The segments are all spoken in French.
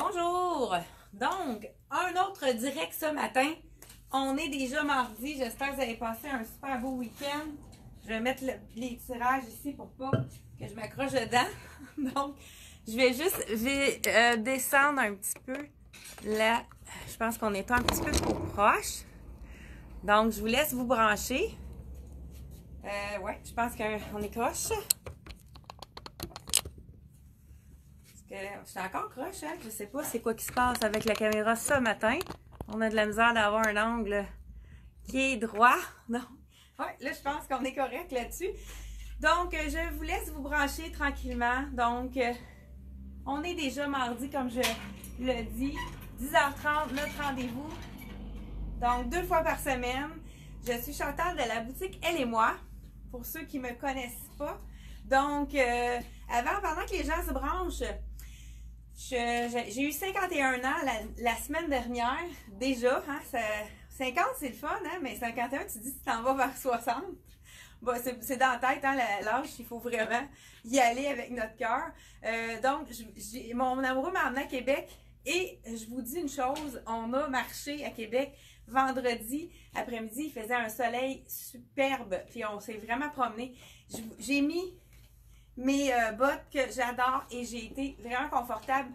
Bonjour! Donc, un autre direct ce matin. On est déjà mardi. J'espère que vous avez passé un super beau week-end. Je vais mettre les tirages ici pour pas que je m'accroche dedans. Donc, je vais descendre un petit peu. Là, je pense qu'on est un petit peu trop proche. Donc, je vous laisse vous brancher. Ouais, je pense qu'on est croche. Je suis encore croche, hein? Je sais pas c'est quoi qui se passe avec la caméra ce matin. On a de la misère d'avoir un angle qui est droit. Donc, ouais, là, je pense qu'on est correct là-dessus. Donc, je vous laisse vous brancher tranquillement. Donc, on est déjà mardi, comme je le dis. 10h30, notre rendez-vous. Donc, 2 fois par semaine. Je suis Chantal de la boutique Elle et moi, pour ceux qui ne me connaissent pas. Donc, pendant que les gens se branchent, j'ai eu 51 ans la semaine dernière, déjà. Hein, 50, c'est le fun, hein, mais 51, tu dis que tu t'en vas vers 60. Bon, c'est dans la tête, hein, l'âge, il faut vraiment y aller avec notre cœur. Donc, mon amoureux m'a emmené à Québec et je vous dis une chose, on a marché à Québec vendredi après-midi, il faisait un soleil superbe, puis on s'est vraiment promené. J'ai mis mes bottes que j'adore et j'ai été vraiment confortable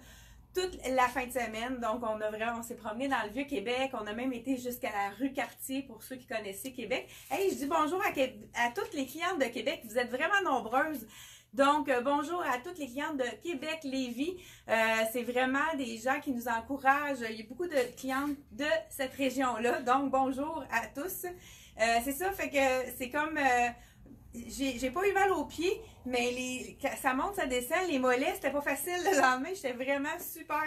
toute la fin de semaine. Donc, on s'est promené dans le Vieux-Québec. On a même été jusqu'à la rue Cartier pour ceux qui connaissaient Québec. Hey, je dis bonjour à toutes les clientes de Québec. Vous êtes vraiment nombreuses. Donc, bonjour à toutes les clientes de Québec, Lévis. C'est vraiment des gens qui nous encouragent. Il y a beaucoup de clientes de cette région-là. Donc, bonjour à tous. C'est ça, fait que c'est comme... j'ai pas eu mal aux pieds, mais ça monte, ça descend. Les mollets, c'était pas facile le lendemain. J'étais vraiment super,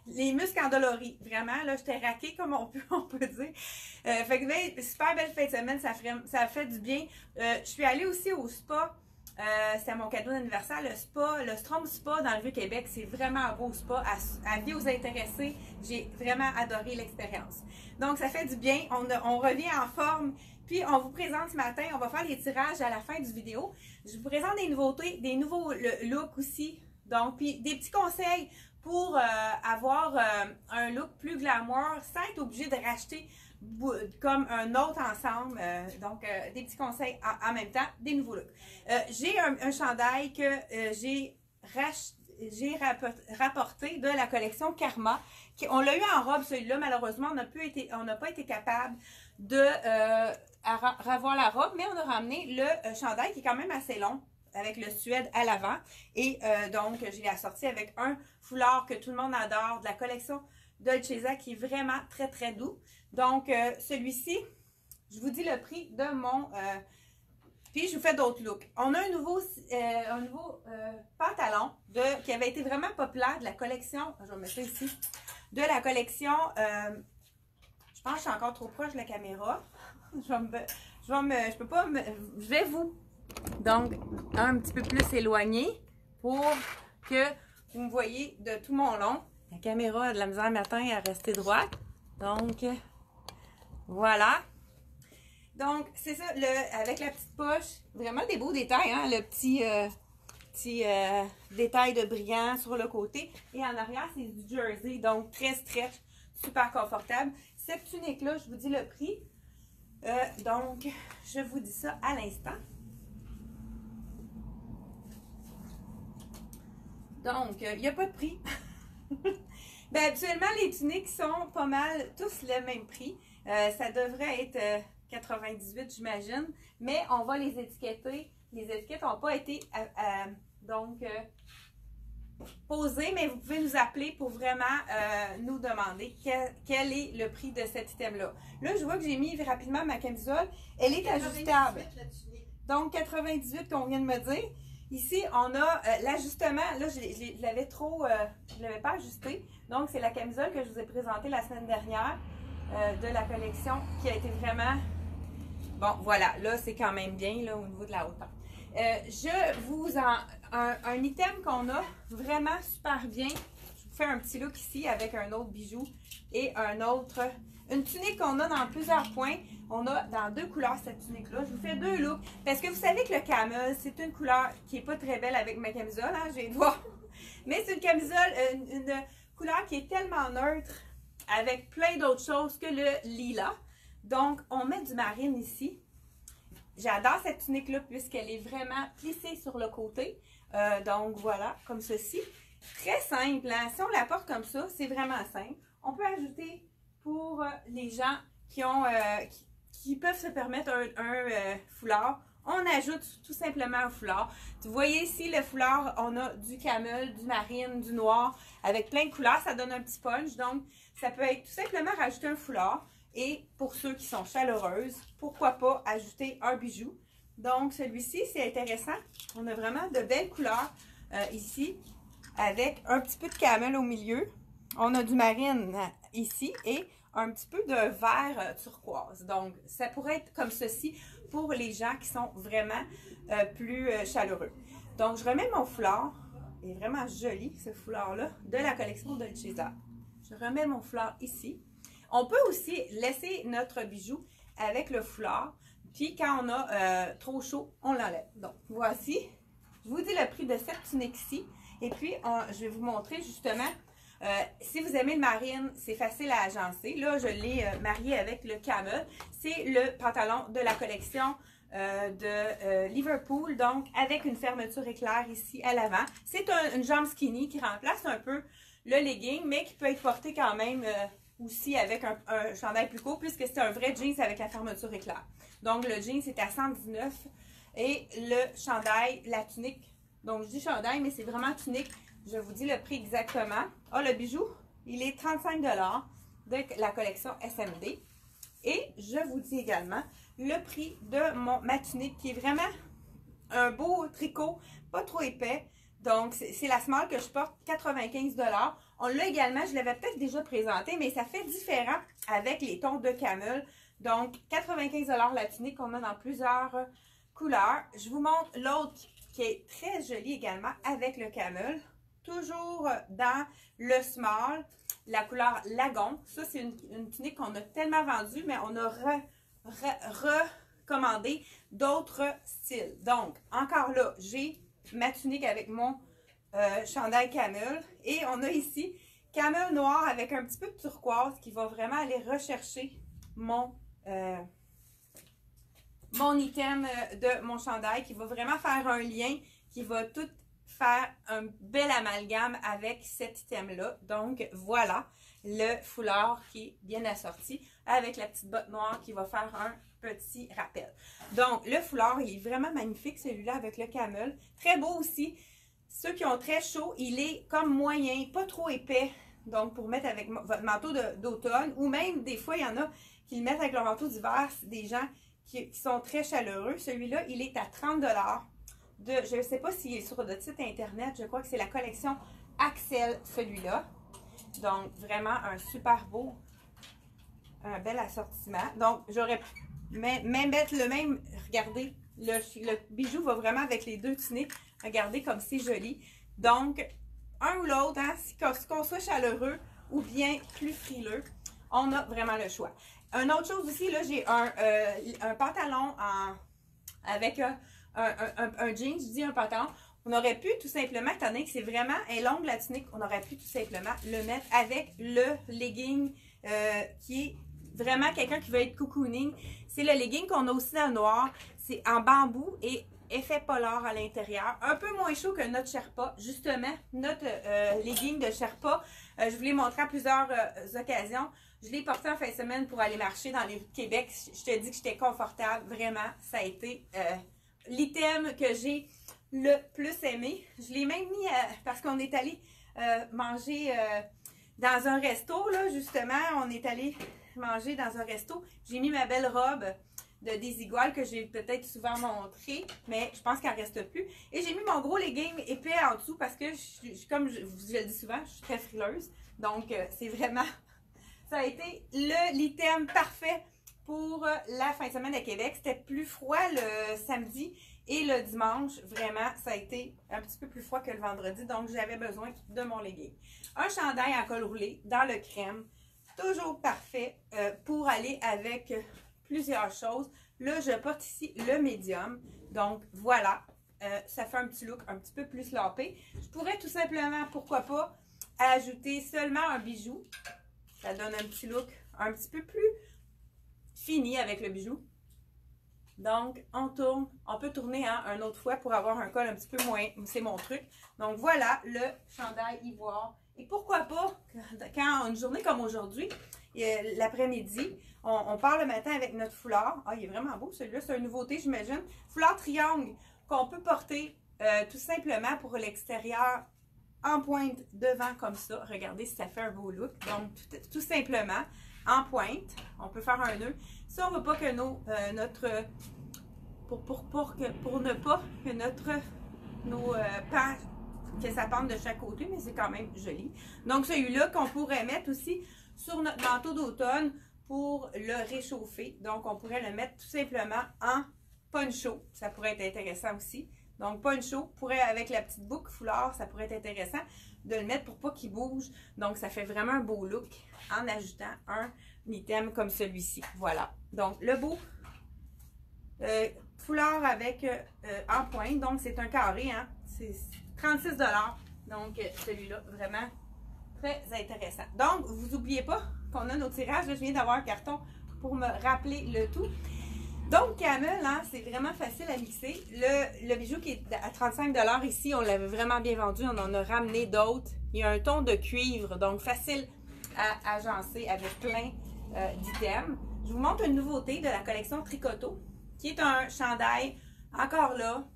les muscles endoloris. Vraiment, là, j'étais raquée, comme on peut dire. Fait que, super belle fin de semaine, ça fait du bien. Je suis allée aussi au spa. C'était mon cadeau d'anniversaire, le Strom Spa dans le Vieux-Québec. C'est vraiment un beau spa. Avis aux intéressés, j'ai vraiment adoré l'expérience. Donc, ça fait du bien. On revient en forme. Puis, on vous présente ce matin, on va faire les tirages à la fin du vidéo. Je vous présente des nouveautés, des nouveaux looks aussi. Donc, puis des petits conseils pour avoir un look plus glamour sans être obligé de racheter comme un autre ensemble. Donc, des petits conseils en même temps, des nouveaux looks. J'ai un chandail que j'ai rapporté de la collection Karma. On l'a eu en robe, celui-là. Malheureusement, on n'a pas été capable de revoir la robe, mais on a ramené le chandail qui est quand même assez long, avec le suède à l'avant. Et donc, je l'ai assorti avec un foulard que tout le monde adore, de la collection Dolce Vita, qui est vraiment très, très doux. Donc, celui-ci, je vous dis le prix de mon... puis, je vous fais d'autres looks. On a un nouveau pantalon qui avait été vraiment populaire de la collection... Je vais mettre ça ici. De la collection... je pense que je suis encore trop proche de la caméra. Je vais vous... Donc, un petit peu plus éloigné pour que vous me voyez de tout mon long. La caméra a de la misère matin à rester droite. Donc, voilà. Donc, c'est ça, avec la petite poche. Vraiment des beaux détails, hein? Le petit détail de brillant sur le côté. Et en arrière, c'est du jersey. Donc, très stretch, super confortable. Cette tunique-là, je vous dis le prix. Donc, je vous dis ça à l'instant. Donc, il n'y a pas de prix. Ben, habituellement, les tuniques sont pas mal tous le même prix. Ça devrait être 98, j'imagine. Mais on va les étiqueter. Les étiquettes n'ont pas été posées, mais vous pouvez nous appeler pour vraiment nous demander quel est le prix de cet item-là. Là, je vois que j'ai mis rapidement ma camisole. Elle est ajustable. Donc, 98 qu'on vient de me dire. Ici, on a l'ajustement. Là, je l'avais pas ajusté. Donc, c'est la camisole que je vous ai présentée la semaine dernière de la collection qui a été vraiment... Bon, voilà. Là, c'est quand même bien là, au niveau de la hauteur. Un item qu'on a vraiment super bien. Je vous fais un petit look ici avec un autre bijou et un autre Une tunique qu'on a dans plusieurs points. On a dans 2 couleurs cette tunique-là. Je vous fais 2 looks. Parce que vous savez que le camel, c'est une couleur qui n'est pas très belle avec ma camisole. Hein, j'ai le voir. Mais c'est une camisole, une couleur qui est tellement neutre avec plein d'autres choses que le lilas. Donc, on met du marine ici. J'adore cette tunique-là puisqu'elle est vraiment plissée sur le côté. Donc, voilà, comme ceci. Très simple. Hein? Si on la porte comme ça, c'est vraiment simple. On peut ajouter pour les gens qui peuvent se permettre un foulard, on ajoute tout simplement un foulard. Vous voyez ici le foulard, on a du camel, du marine, du noir, avec plein de couleurs, ça donne un petit punch. Donc, ça peut être tout simplement rajouter un foulard. Et pour ceux qui sont chaleureuses, pourquoi pas ajouter un bijou. Donc, celui-ci, c'est intéressant. On a vraiment de belles couleurs ici, avec un petit peu de camel au milieu. On a du marine ici et un petit peu de vert turquoise. Donc, ça pourrait être comme ceci pour les gens qui sont vraiment plus chaleureux. Donc, je remets mon foulard. Il est vraiment joli, ce foulard-là, de la collection Dolce Vita. Je remets mon foulard ici. On peut aussi laisser notre bijou avec le foulard. Puis, quand on a trop chaud, on l'enlève. Donc, voici. Je vous dis le prix de cette tunique-ci. Et puis, je vais vous montrer justement... si vous aimez le marine, c'est facile à agencer. Là, je l'ai marié avec le camel. C'est le pantalon de la collection de Liverpool, donc avec une fermeture éclair ici à l'avant. C'est une jambe skinny qui remplace un peu le legging, mais qui peut être porté quand même aussi avec un chandail plus court, puisque c'est un vrai jeans avec la fermeture éclair. Donc, le jeans, c'est à 119 et le chandail, la tunique, donc je dis chandail, mais c'est vraiment tunique. Je vous dis le prix exactement. Ah, le bijou, il est 35 $ de la collection SMD. Et je vous dis également le prix de ma tunique qui est vraiment un beau tricot, pas trop épais. Donc, c'est la small que je porte, 95 $. On l'a également, je l'avais peut-être déjà présenté, mais ça fait différent avec les tons de camel. Donc, 95 $ la tunique qu'on a dans plusieurs couleurs. Je vous montre l'autre qui est très jolie également avec le camel. Toujours dans le small, la couleur lagon. Ça, c'est une tunique qu'on a tellement vendue, mais on a recommandé d'autres styles. Donc, encore là, j'ai ma tunique avec mon chandail camel. Et on a ici camel noir avec un petit peu de turquoise qui va vraiment aller rechercher mon item de mon chandail, qui va vraiment faire un lien, qui va tout faire un bel amalgame avec cet item-là. Donc, voilà le foulard qui est bien assorti avec la petite botte noire qui va faire un petit rappel. Donc, le foulard, il est vraiment magnifique, celui-là, avec le camel. Très beau aussi. Ceux qui ont très chaud, il est comme moyen, pas trop épais. Donc, pour mettre avec votre manteau d'automne, ou même, des fois, il y en a qui le mettent avec leur manteau d'hiver. C'est des gens qui sont très chaleureux. Celui-là, il est à 30 $. Je ne sais pas s'il est sur notre site internet, je crois que c'est la collection Axel, celui-là. Donc, vraiment un super beau, un bel assortiment. Donc, j'aurais pu même mettre le même, regardez, le bijou va vraiment avec les deux tuniques. Regardez comme c'est joli. Donc, un ou l'autre, hein, qu'on soit chaleureux ou bien plus frileux, on a vraiment le choix. Une autre chose aussi, là, j'ai un pantalon avec un jean, je dis un pantalon. On aurait pu tout simplement, étant donné que c'est vraiment longue la tunique, on aurait pu tout simplement le mettre avec le legging qui est vraiment quelqu'un qui veut être cocooning. C'est le legging qu'on a aussi dans le noir. C'est en bambou et effet polar à l'intérieur. Un peu moins chaud que notre Sherpa. Justement, notre legging de Sherpa, je vous l'ai montré à plusieurs occasions. Je l'ai porté en fin de semaine pour aller marcher dans les rues de Québec. Je te dis que j'étais confortable. Vraiment, ça a été l'item que j'ai le plus aimé. Je l'ai même mis parce qu'on est allé manger dans un resto, là, justement. On est allé manger dans un resto. J'ai mis ma belle robe de Desigual que j'ai peut-être souvent montré, mais je pense qu'il n'en reste plus. Et j'ai mis mon gros legging épais en dessous parce que, comme je le dis souvent, je suis très frileuse. Donc, c'est vraiment... Ça a été l'item parfait pour la fin de semaine à Québec. C'était plus froid le samedi et le dimanche. Vraiment, ça a été un petit peu plus froid que le vendredi. Donc, j'avais besoin de mon legging. Un chandail en col roulé dans le crème. toujours parfait pour aller avec plusieurs choses. Là, je porte ici le médium. Donc, voilà. Ça fait un petit look un petit peu plus lampé. Je pourrais tout simplement, pourquoi pas, ajouter seulement un bijou. Ça donne un petit look un petit peu plus fini avec le bijou. Donc, on tourne. On peut tourner hein, une autre fois pour avoir un col un petit peu moins. C'est mon truc. Donc, voilà le chandail ivoire. Et pourquoi pas, quand une journée comme aujourd'hui, l'après-midi, on part le matin avec notre foulard. Ah, il est vraiment beau celui-là. C'est une nouveauté, j'imagine. Foulard triangle qu'on peut porter tout simplement pour l'extérieur en pointe devant comme ça. Regardez si ça fait un beau look. Donc, tout simplement, en pointe. On peut faire un nœud. Si on ne veut pas que pour ne pas que nos pans, que ça pende de chaque côté, mais c'est quand même joli. Donc, celui-là qu'on pourrait mettre aussi sur notre manteau d'automne pour le réchauffer. Donc, on pourrait le mettre tout simplement en poncho. Ça pourrait être intéressant aussi. Donc, poncho, avec la petite boucle foulard, ça pourrait être intéressant de le mettre pour pas qu'il bouge. Donc, ça fait vraiment un beau look en ajoutant un item comme celui-ci. Voilà. Donc, le beau foulard avec en pointe. Donc, c'est un carré. Hein? C'est 36 $. Donc, celui-là, vraiment très intéressant. Donc, vous n'oubliez pas qu'on a nos tirages. Là, je viens d'avoir un carton pour me rappeler le tout. Donc, camel, hein, c'est vraiment facile à mixer. Le bijou qui est à 35 $ ici, on l'avait vraiment bien vendu. On en a ramené d'autres. Il y a un ton de cuivre, donc facile à agencer avec plein d'items. Je vous montre une nouveauté de la collection Tricoto, qui est un chandail, encore là,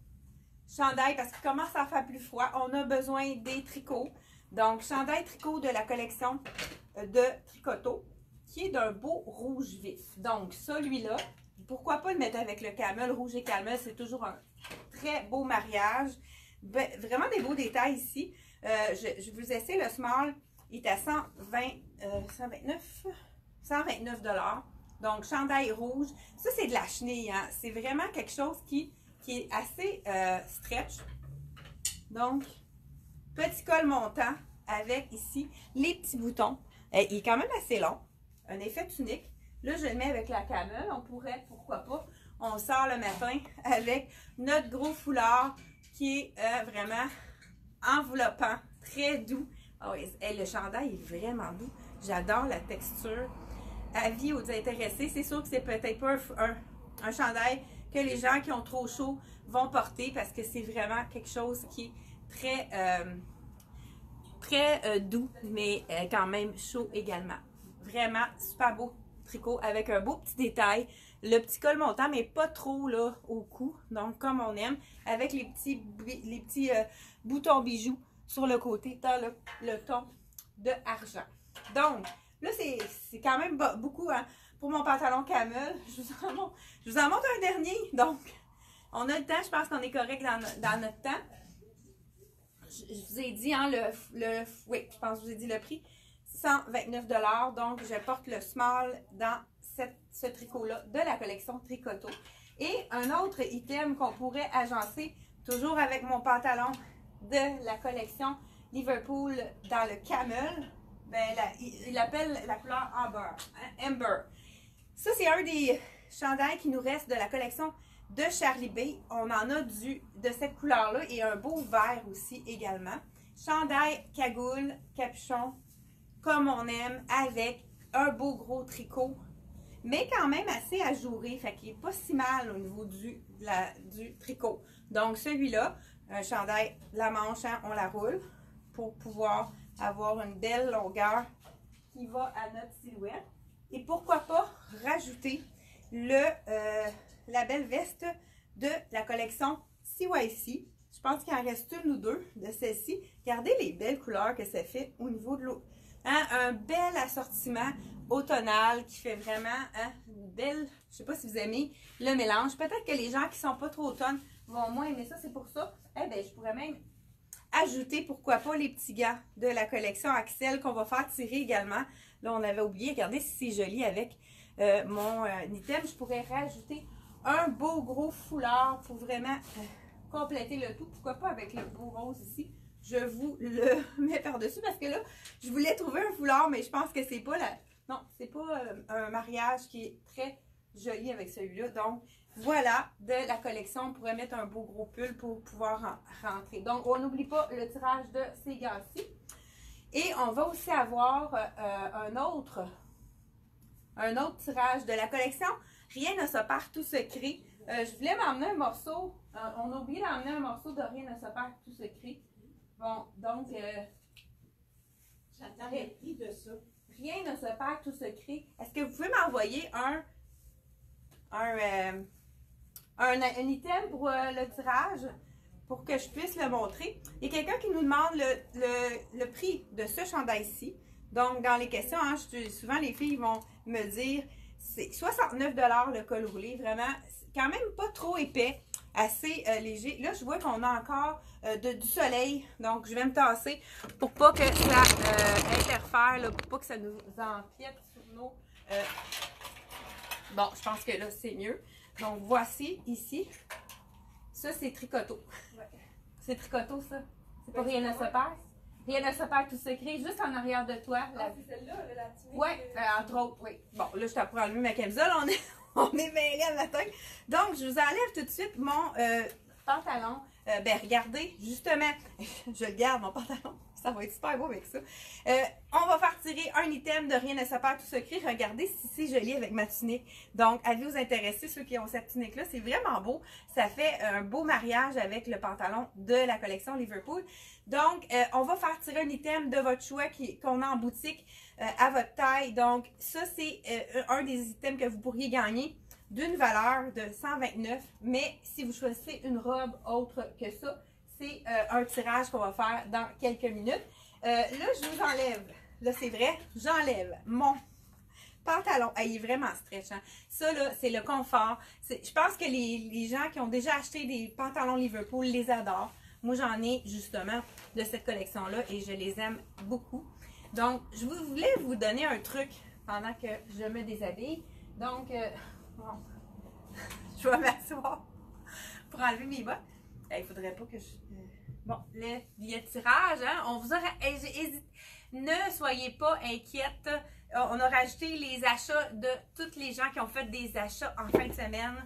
chandail parce qu'il commence à faire plus froid. On a besoin des tricots. Donc, chandail tricot de la collection de Tricoto, qui est d'un beau rouge vif. Donc, celui-là, pourquoi pas le mettre avec le camel, rouge et camel, c'est toujours un très beau mariage. Vraiment des beaux détails ici. Je vous essaie, le small est à 129 $. Donc, chandail rouge. Ça, c'est de la chenille. Hein? C'est vraiment quelque chose qui est assez stretch. Donc, petit col montant avec ici les petits boutons. Il est quand même assez long. Un effet tunique. Là, je le mets avec la camel. On pourrait, pourquoi pas, on sort le matin avec notre gros foulard qui est vraiment enveloppant, très doux. Oh, le chandail est vraiment doux. J'adore la texture. Avis aux intéressés, c'est sûr que c'est peut-être pas un chandail que les gens qui ont trop chaud vont porter parce que c'est vraiment quelque chose qui est très doux, mais quand même chaud également. Vraiment super beau tricot avec un beau petit détail. Le petit col montant, mais pas trop là au cou. Donc, comme on aime, avec les petits boutons bijoux sur le côté dans le ton de argent. Donc, là, c'est quand même beaucoup hein, pour mon pantalon camel. Je vous en montre un dernier. Donc, on a le temps. Je pense qu'on est correct dans notre temps. Je vous ai dit, hein, oui, je pense que je vous ai dit le prix. 129 $. Donc, je porte le small dans ce tricot-là de la collection Tricoto. Et un autre item qu'on pourrait agencer, toujours avec mon pantalon de la collection Liverpool dans le camel, ben, il appelle la couleur Amber. Ça, c'est un des chandails qui nous reste de la collection de Charlie B. On en a de cette couleur-là et un beau vert aussi également. Chandail, cagoule, capuchon, comme on aime, avec un beau gros tricot, mais quand même assez ajouré, fait qu'il n'est pas si mal au niveau du tricot. Donc celui-là, un chandail, la manche, hein, on la roule pour pouvoir avoir une belle longueur qui va à notre silhouette. Et pourquoi pas rajouter la belle veste de la collection CYC. Je pense qu'il en reste une ou deux de celle-ci. Regardez les belles couleurs que ça fait au niveau de l'eau. Hein, un bel assortiment automnal qui fait vraiment hein, une belle... Je ne sais pas si vous aimez le mélange. Peut-être que les gens qui ne sont pas trop automne vont moins aimer ça. C'est pour ça. Eh bien, je pourrais même ajouter, pourquoi pas, les petits gants de la collection Axel qu'on va faire tirer également. Là, on avait oublié. Regardez si c'est joli avec mon item. Je pourrais rajouter un beau gros foulard pour vraiment compléter le tout. Pourquoi pas avec le beau rose ici. Je vous le mets par-dessus parce que là, je voulais trouver un foulard, mais je pense que c'est pas non, c'est pas un mariage qui est très joli avec celui-là. Donc, voilà, de la collection, on pourrait mettre un beau gros pull pour pouvoir rentrer. Donc, on n'oublie pas le tirage de ces gars-ci. Et on va aussi avoir un autre tirage de la collection. Rien ne se perd, tout se crée. Je voulais m'emmener un morceau. On a oublié d'emmener un morceau de Rien ne se perd, tout se crée. Bon, donc... J'attends le prix de ça. Rien ne se perd, tout se crée. Est-ce que vous pouvez m'envoyer un item pour le tirage pour que je puisse le montrer? Il y a quelqu'un qui nous demande le prix de ce chandail-ci. Donc, dans les questions, hein, souvent les filles vont me dire c'est 69 $ le col roulé. Vraiment, quand même pas trop épais, assez léger. Là, je vois qu'on a encore du soleil. Donc, je vais me tasser pour pas que ça interfère, là, pour pas que ça nous empiète sur nos... Bon, je pense que là, c'est mieux. Donc, voici ici. Ça, c'est tricoto. Ouais. C'est tricoto, ça. C'est pas Rien ne se perd. Rien ne se perd, tout se crée juste en arrière de toi. Ah, c'est celle-là, la tunique. Oui, entre autres, oui. Bon, là, je t'ai pour enlever ma camisole. On est mêlés le matin. Donc, je vous enlève tout de suite mon pantalon. Ben, regardez, justement, je le garde, mon pantalon. Ça va être super beau avec ça. On va faire tirer un item de Rien ne se perd, tout se crée. Regardez si c'est joli avec ma tunique. Donc, allez vous intéresser, ceux qui ont cette tunique-là. C'est vraiment beau. Ça fait un beau mariage avec le pantalon de la collection Liverpool. Donc, on va faire tirer un item de votre choix qu'on a en boutique à votre taille. Donc, ça, c'est un des items que vous pourriez gagner d'une valeur de 129. Mais si vous choisissez une robe autre que ça, c'est un tirage qu'on va faire dans quelques minutes. Là, je vous enlève. Là, c'est vrai, j'enlève mon pantalon. Il est vraiment stretch. Hein? Ça, là, c'est le confort. Je pense que les gens qui ont déjà acheté des pantalons Liverpool les adorent. Moi, j'en ai justement de cette collection-là et je les aime beaucoup. Donc, je voulais vous donner un truc pendant que je me déshabille. Donc, bon, je vais m'asseoir pour enlever mes bottes. Il ne faudrait pas que je... Bon, le billet de tirage, hein, on vous aura... Ne soyez pas inquiètes. On a rajouté les achats de toutes les gens qui ont fait des achats en fin de semaine.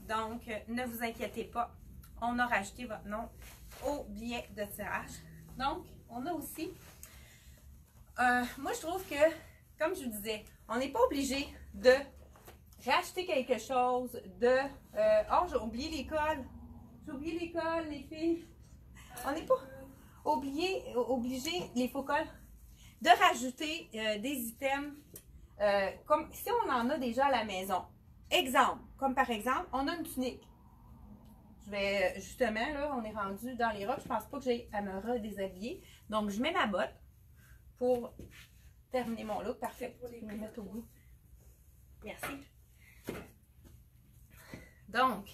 Donc, ne vous inquiétez pas. On a rajouté votre nom au billet de tirage. Donc, on a aussi... moi, je trouve que, comme je vous disais, on n'est pas obligé de racheter quelque chose de... oh, j'ai oublié l'école. J'ai oublié l'école, les filles. On n'est pas obligé, les faux cols, de rajouter des items comme si on en a déjà à la maison. Exemple, comme par exemple, on a une tunique. Je vais, justement, là, on est rendu dans les robes. Je pense pas que j'ai à me redéshabiller. Donc, je mets ma botte pour terminer mon look. Parfait. Je vais me mettre au bout. Merci. Donc,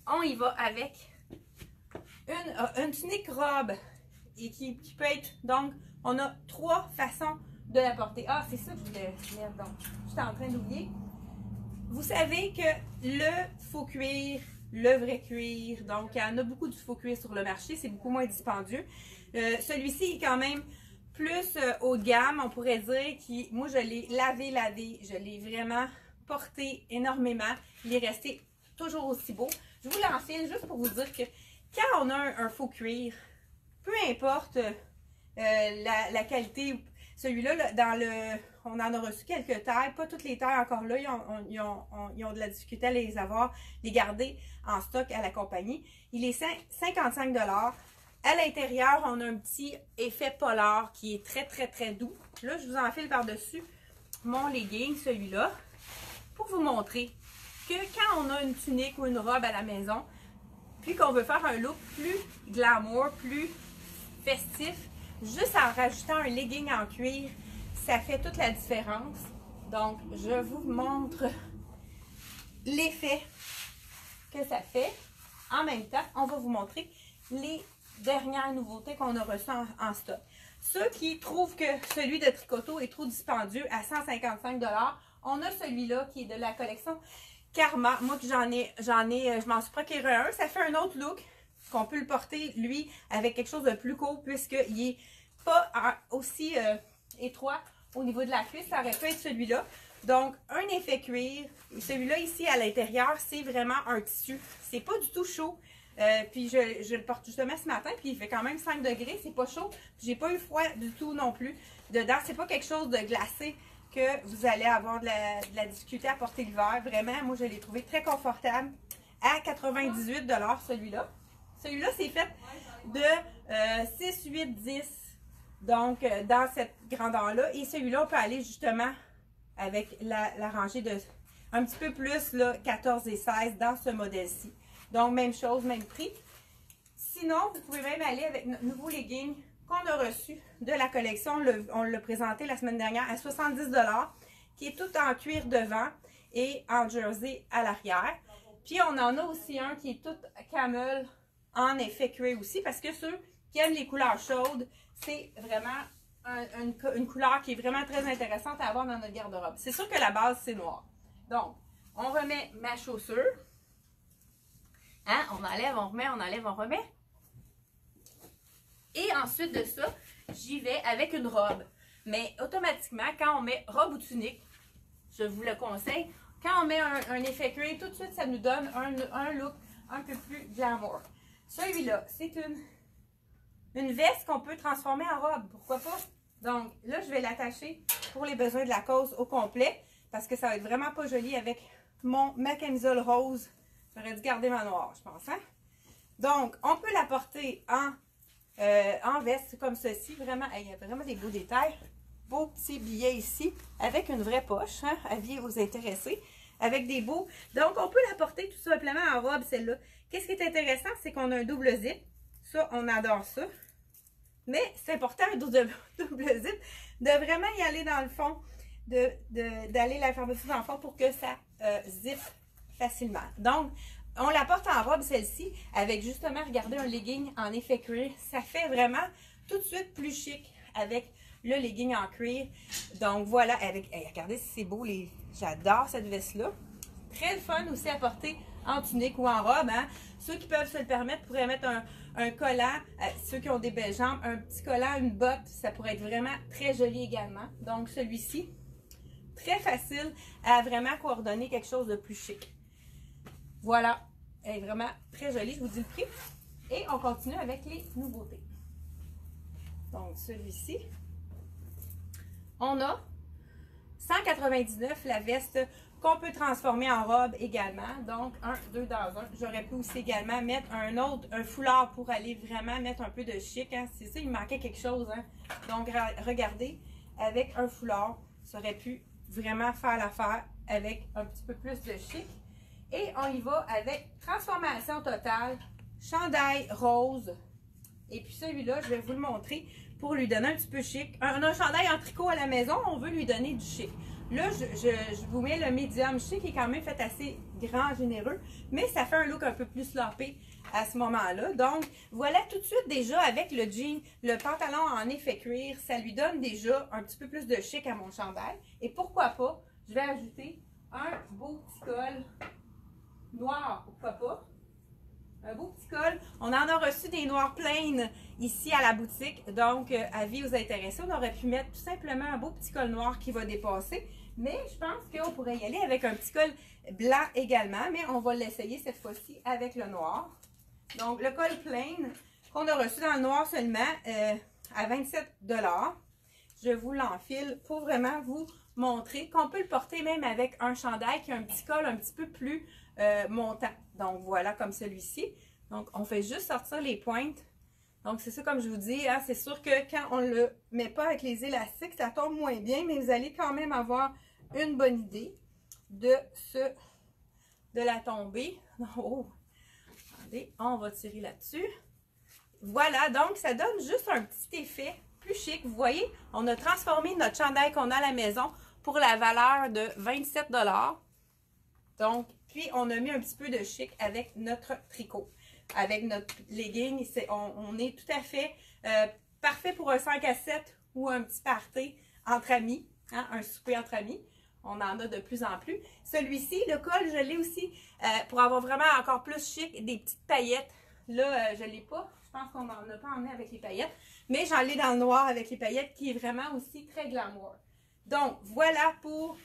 on y va avec une tunique robe et qui peut être, donc, on a 3 façons de la porter. Ah, c'est ça que je voulais mettre, donc, j'étais en train d'oublier. Vous savez que le faux cuir, le vrai cuir, donc, il y en a beaucoup du faux cuir sur le marché, c'est beaucoup moins dispendieux. Celui-ci est quand même plus haut de gamme, on pourrait dire, moi, je l'ai lavé, je l'ai vraiment porté énormément. Il est resté toujours aussi beau. Je vous l'enfile juste pour vous dire que quand on a un faux cuir, peu importe la qualité, celui-là, on en a reçu quelques tailles, pas toutes les tailles encore là, ils ont de la difficulté à les avoir, les garder en stock à la compagnie. Il est 55 $. À l'intérieur, on a un petit effet polar qui est très, très, très doux. Là, je vous enfile par-dessus mon legging, celui-là, pour vous montrer que quand on a une tunique ou une robe à la maison, puis qu'on veut faire un look plus glamour, plus festif, juste en rajoutant un legging en cuir, ça fait toute la différence. Donc, je vous montre l'effet que ça fait. En même temps, on va vous montrer les dernières nouveautés qu'on a reçues en stock. Ceux qui trouvent que celui de Tricoto est trop dispendieux à 155 $, on a celui-là qui est de la collection Karma. Moi, je m'en suis procuré un. Ça fait un autre look qu'on peut le porter, lui, avec quelque chose de plus court puisqu'il n'est pas aussi étroit au niveau de la cuisse, ça aurait pu être celui-là. Donc, un effet cuir. Et celui-là ici, à l'intérieur, c'est vraiment un tissu. C'est pas du tout chaud. Puis je le porte justement ce matin, puis il fait quand même 5 degrés, c'est pas chaud. J'ai pas eu froid du tout non plus. Dedans, c'est pas quelque chose de glacé que vous allez avoir de la difficulté à porter l'hiver. Vraiment, moi, je l'ai trouvé très confortable. À 98 $ celui-là. Celui-là, c'est fait de 6, 8, 10. Donc, dans cette grandeur-là. Et celui-là, on peut aller justement avec la rangée de un petit peu plus, là, 14 et 16 dans ce modèle-ci. Donc, même chose, même prix. Sinon, vous pouvez même aller avec notre nouveau legging qu'on a reçu de la collection. On l'a présenté la semaine dernière à 70 $, qui est tout en cuir devant et en jersey à l'arrière. Puis, on en a aussi un qui est tout camel en effet cuir aussi, parce que ceux qui aiment les couleurs chaudes, c'est vraiment une couleur qui est vraiment très intéressante à avoir dans notre garde-robe. C'est sûr que la base, c'est noir. Donc, on remet ma chaussure. Hein? On enlève, on remet, on enlève, on remet. Et ensuite de ça, j'y vais avec une robe. Mais automatiquement, quand on met robe ou tunique, je vous le conseille, quand on met un effet cuir, tout de suite, ça nous donne un look un peu plus glamour. Celui-là, c'est une veste qu'on peut transformer en robe. Pourquoi pas? Donc, là, je vais l'attacher pour les besoins de la cause au complet, parce que ça va être vraiment pas joli avec ma camisole rose. J'aurais dû garder ma noire, je pense. Hein? Donc, on peut la porter en veste comme ceci. Vraiment, il y a vraiment des beaux détails. Beau petit billet ici, avec une vraie poche. Hein? Avis vous intéresser. Avec des beaux. Donc, on peut la porter tout simplement en robe, celle-là. Qu'est-ce qui est intéressant, c'est qu'on a un double zip. Ça, on adore ça. Mais c'est important, un double zip, de vraiment y aller dans le fond, d'aller la fermeture dans le fond pour que ça zip facilement. Donc, on la porte en robe, celle-ci, avec justement, regardez, un legging en effet cuir. Ça fait vraiment tout de suite plus chic avec le legging en cuir. Donc, voilà, avec, regardez si c'est beau, j'adore cette veste-là. Très fun aussi à porter en tunique ou en robe. Hein? Ceux qui peuvent se le permettre pourraient mettre un collant. Ceux qui ont des belles jambes, un petit collant, une botte, ça pourrait être vraiment très joli également. Donc, celui-ci, très facile à vraiment coordonner quelque chose de plus chic. Voilà, elle est vraiment très jolie, je vous dis le prix. Et on continue avec les nouveautés. Donc, celui-ci, on a 199 la veste qu'on peut transformer en robe également. Donc, 1, 2 dans un. J'aurais pu aussi également mettre un foulard pour aller vraiment mettre un peu de chic. Hein. C'est ça, il manquait quelque chose. Hein. Donc, regardez, avec un foulard, ça aurait pu vraiment faire l'affaire avec un petit peu plus de chic. Et on y va avec transformation totale, chandail rose. Et puis celui-là, je vais vous le montrer pour lui donner un petit peu chic. Un chandail en tricot à la maison, on veut lui donner du chic. Là, je vous mets le médium chic qui est quand même fait assez grand, généreux, mais ça fait un look un peu plus sloppé à ce moment-là. Donc, voilà tout de suite déjà avec le jean, le pantalon en effet cuir, ça lui donne déjà un petit peu plus de chic à mon chandail. Et pourquoi pas, je vais ajouter un beau petit col noir, pourquoi pas. Un beau petit col. On en a reçu des noirs plaines ici à la boutique. Donc, avis aux intéressés, on aurait pu mettre tout simplement un beau petit col noir qui va dépasser. Mais je pense qu'on pourrait y aller avec un petit col blanc également. Mais on va l'essayer cette fois-ci avec le noir. Donc, le col plain qu'on a reçu dans le noir seulement à 27 $. Je vous l'enfile pour vraiment vous montrer qu'on peut le porter même avec un chandail qui a un petit col un petit peu plus montant. Donc, voilà, comme celui-ci. Donc, on fait juste sortir les pointes. Donc, c'est ça, comme je vous dis, hein, c'est sûr que quand on ne le met pas avec les élastiques, ça tombe moins bien, mais vous allez quand même avoir une bonne idée de la tombée. Oh, attendez, on va tirer là-dessus. Voilà, donc, ça donne juste un petit effet plus chic. Vous voyez, on a transformé notre chandail qu'on a à la maison pour la valeur de 27 $. Donc, puis on a mis un petit peu de chic avec notre tricot. Avec notre legging, on est tout à fait parfait pour un 5 à 7 ou un petit party entre amis, hein, un souper entre amis. On en a de plus en plus. Celui-ci, le col, je l'ai aussi pour avoir vraiment encore plus chic, des petites paillettes. Là, je ne l'ai pas. Je pense qu'on n'en a pas emmené avec les paillettes. Mais j'en ai dans le noir avec les paillettes qui est vraiment aussi très glamour. Donc, voilà pour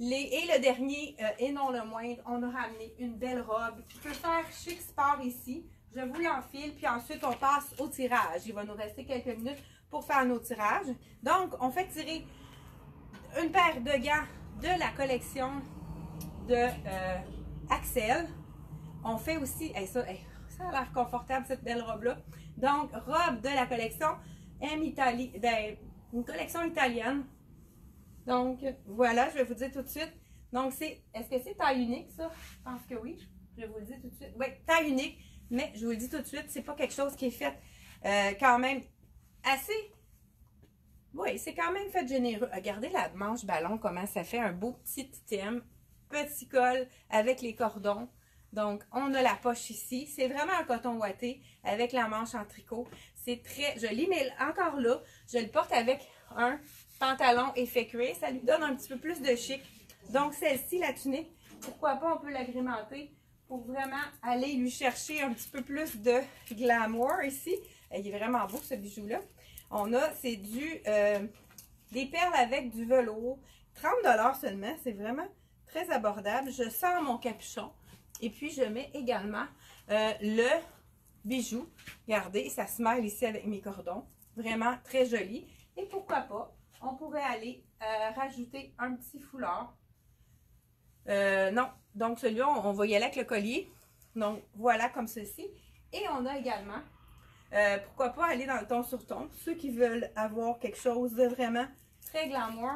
et le dernier, et non le moindre, on a ramené une belle robe qui peut faire chic sport ici. Je vous l'enfile, puis ensuite on passe au tirage. Il va nous rester quelques minutes pour faire nos tirages. Donc, on fait tirer une paire de gants de la collection de Axel. On fait aussi, ça a l'air confortable cette belle robe-là. Donc, robe de la collection une collection italienne. Donc, voilà, je vais vous dire tout de suite. Donc, est-ce que c'est taille unique, ça? Je pense que oui. Je vais vous le dire tout de suite. Oui, taille unique, mais je vous le dis tout de suite, c'est pas quelque chose qui est fait quand même assez... Oui, c'est quand même fait généreux. Regardez la manche ballon, comment ça fait un beau petit thème. Petit col avec les cordons. Donc, on a la poche ici. C'est vraiment un coton ouaté avec la manche en tricot. C'est très joli, mais encore là, je le porte avec un pantalon effet cuir. Ça lui donne un petit peu plus de chic. Donc, celle-ci, la tunique, pourquoi pas, on peut l'agrémenter pour vraiment aller lui chercher un petit peu plus de glamour ici. Il est vraiment beau, ce bijou-là. On a, c'est des perles avec du velours. 30 $ seulement, c'est vraiment très abordable. Je sors mon capuchon. Et puis, je mets également le bijou. Regardez, ça se mêle ici avec mes cordons. Vraiment très joli. Et pourquoi pas, on pourrait aller rajouter un petit foulard. Non, donc celui-là, on va y aller avec le collier. Donc, voilà comme ceci. Et on a également, pourquoi pas aller dans le ton sur ton. Ceux qui veulent avoir quelque chose de vraiment très glamour.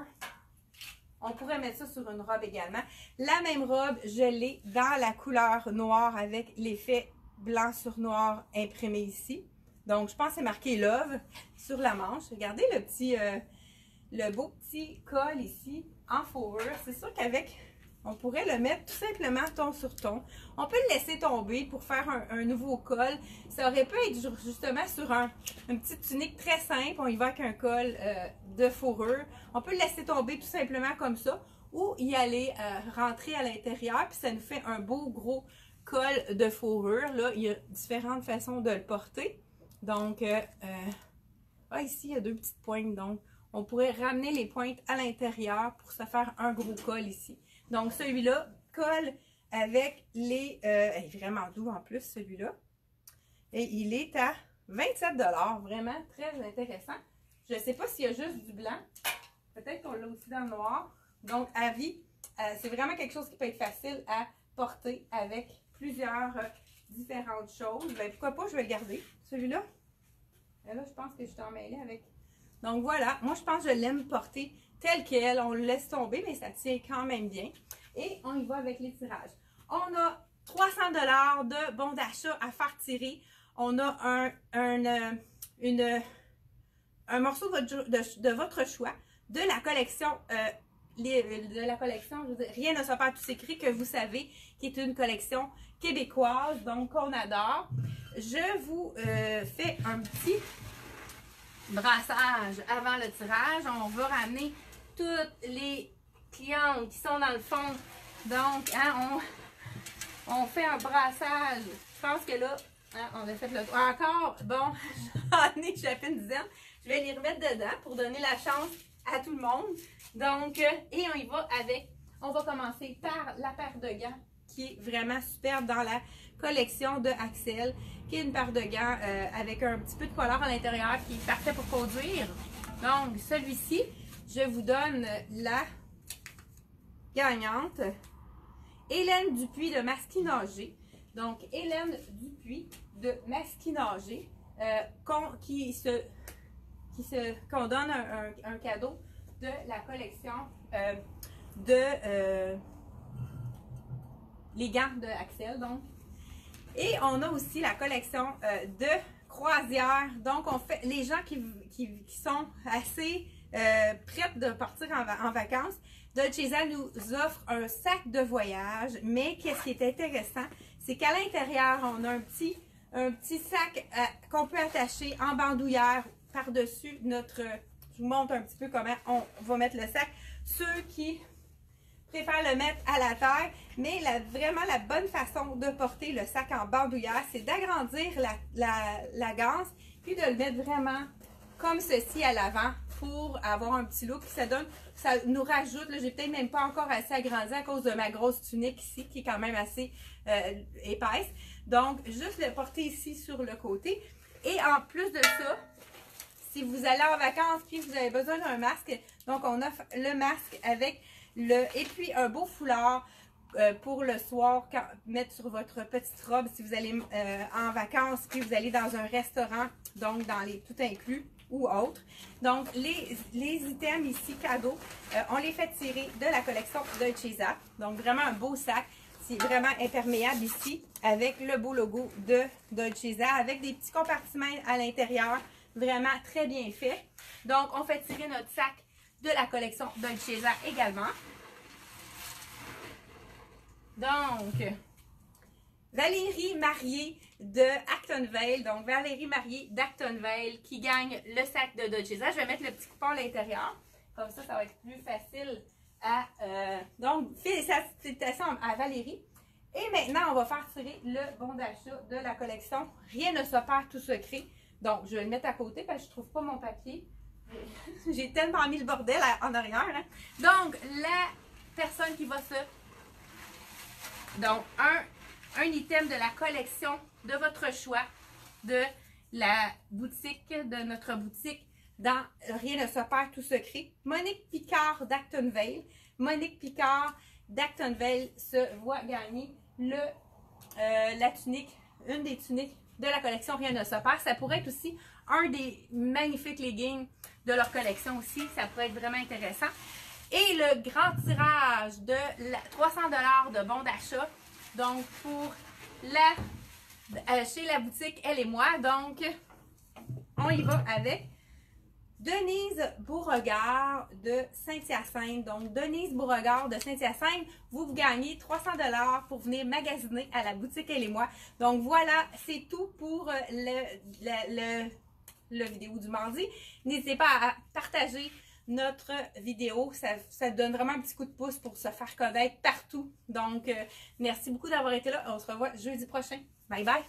On pourrait mettre ça sur une robe également. La même robe, je l'ai dans la couleur noire avec l'effet blanc sur noir imprimé ici. Donc, je pense que c'est marqué Love sur la manche. Regardez le beau petit col ici en fourrure. C'est sûr qu'avec, on pourrait le mettre tout simplement ton sur ton. On peut le laisser tomber pour faire un nouveau col. Ça aurait pu être justement sur une petite tunique très simple. On y va avec un col de fourrure. On peut le laisser tomber tout simplement comme ça ou y aller rentrer à l'intérieur. Puis ça nous fait un beau gros col de fourrure. Là, il y a différentes façons de le porter. Donc, ici, il y a deux petites pointes. Donc, on pourrait ramener les pointes à l'intérieur pour se faire un gros col ici. Donc, celui-là colle avec les... il est vraiment doux en plus, celui-là. Et il est à 27 $. Vraiment très intéressant. Je ne sais pas s'il y a juste du blanc. Peut-être qu'on l'a aussi dans le noir. Donc, à vie, c'est vraiment quelque chose qui peut être facile à porter avec plusieurs différentes choses. Ben, pourquoi pas, je vais le garder, celui-là. Et là, je pense que je suis emmêlée avec... Donc, voilà. Moi, je pense que je l'aime porter tel quel. On le laisse tomber, mais ça tient quand même bien. Et on y va avec les tirages. On a 300 $ de bons d'achat à faire tirer. On a un morceau de votre choix de la collection, je veux dire, Rien ne se perd, tout s'écrit, que vous savez, qui est une collection québécoise, donc qu'on adore. Je vous fais un petit brassage avant le tirage. On va ramener toutes les clientes qui sont dans le fond. Donc, hein, on fait un brassage. Je pense que là, hein, on a fait le tour. Encore, bon, j'en ai échappé une dizaine. Je vais les remettre dedans pour donner la chance à tout le monde. Donc, et on y va avec, on va commencer par la paire de gants qui est vraiment superbe dans la collection de Axel, qui est une paire de gants avec un petit peu de couleur à l'intérieur qui est parfait pour conduire. Donc, celui-ci, je vous donne la gagnante, Hélène Dupuis de Masquinongé. Donc, Hélène Dupuis de Masquinongé, qu'on donne un cadeau de la collection les gants de Axel. Donc. Et on a aussi la collection de croisière. Donc, on fait les gens qui sont assez prêtes de partir en vacances. Dolce Vita nous offre un sac de voyage, mais qu'est-ce qui est intéressant, c'est qu'à l'intérieur, on a un petit sac qu'on peut attacher en bandoulière par-dessus notre... Je vous montre un petit peu comment on va mettre le sac. Ceux qui préfèrent le mettre à la terre, mais vraiment la bonne façon de porter le sac en bandoulière, c'est d'agrandir la ganse, puis de le mettre vraiment comme ceci à l'avant pour avoir un petit look. Ça nous rajoute, là, j'ai peut-être même pas encore assez agrandi à cause de ma grosse tunique ici qui est quand même assez épaisse. Donc, juste le porter ici sur le côté. Et en plus de ça, si vous allez en vacances puis vous avez besoin d'un masque, donc on offre le masque avec et puis un beau foulard pour le soir, mettre sur votre petite robe si vous allez en vacances puis vous allez dans un restaurant, donc dans les tout inclus ou autres. Donc les items ici cadeaux, on les fait tirer de la collection Dolce Vita. Donc vraiment un beau sac. C'est vraiment imperméable ici avec le beau logo de Dolce Vita avec des petits compartiments à l'intérieur. Vraiment très bien fait. Donc, on fait tirer notre sac de la collection Dolce Vita également. Donc, Valérie Marié de Actonville. Donc, Valérie Marié d'Actonville qui gagne le sac de Dolce Vita. Je vais mettre le petit coupon à l'intérieur. Comme ça, ça va être plus facile à... donc, félicitations à Valérie. Et maintenant, on va faire tirer le bon d'achat de la collection Rien ne se perd, tout se crée. Donc, je vais le mettre à côté parce que je ne trouve pas mon papier. J'ai tellement mis le bordel en arrière. Hein. Donc, la personne qui va se... Donc, un item de la collection de votre choix de la boutique, de notre boutique dans Rien ne se perd, tout se crée. Monique Picard d'Actonville. Monique Picard d'Actonville se voit gagner la tunique, une des tuniques de la collection Rien ne se perd. Ça pourrait être aussi un des magnifiques leggings de leur collection aussi. Ça pourrait être vraiment intéressant. Et le grand tirage de 300 $ de bons d'achat. Donc, pour chez la boutique Elle et moi. Donc, on y va avec Denise Beauregard de Saint-Hyacinthe. Donc, Denise Beauregard de Saint-Hyacinthe, vous gagnez 300 $ pour venir magasiner à la boutique Elle et moi. Donc, voilà, c'est tout pour le vidéo du mardi. N'hésitez pas à partager notre vidéo. Ça donne vraiment un petit coup de pouce pour se faire connaître partout. Donc, merci beaucoup d'avoir été là. On se revoit jeudi prochain. Bye bye!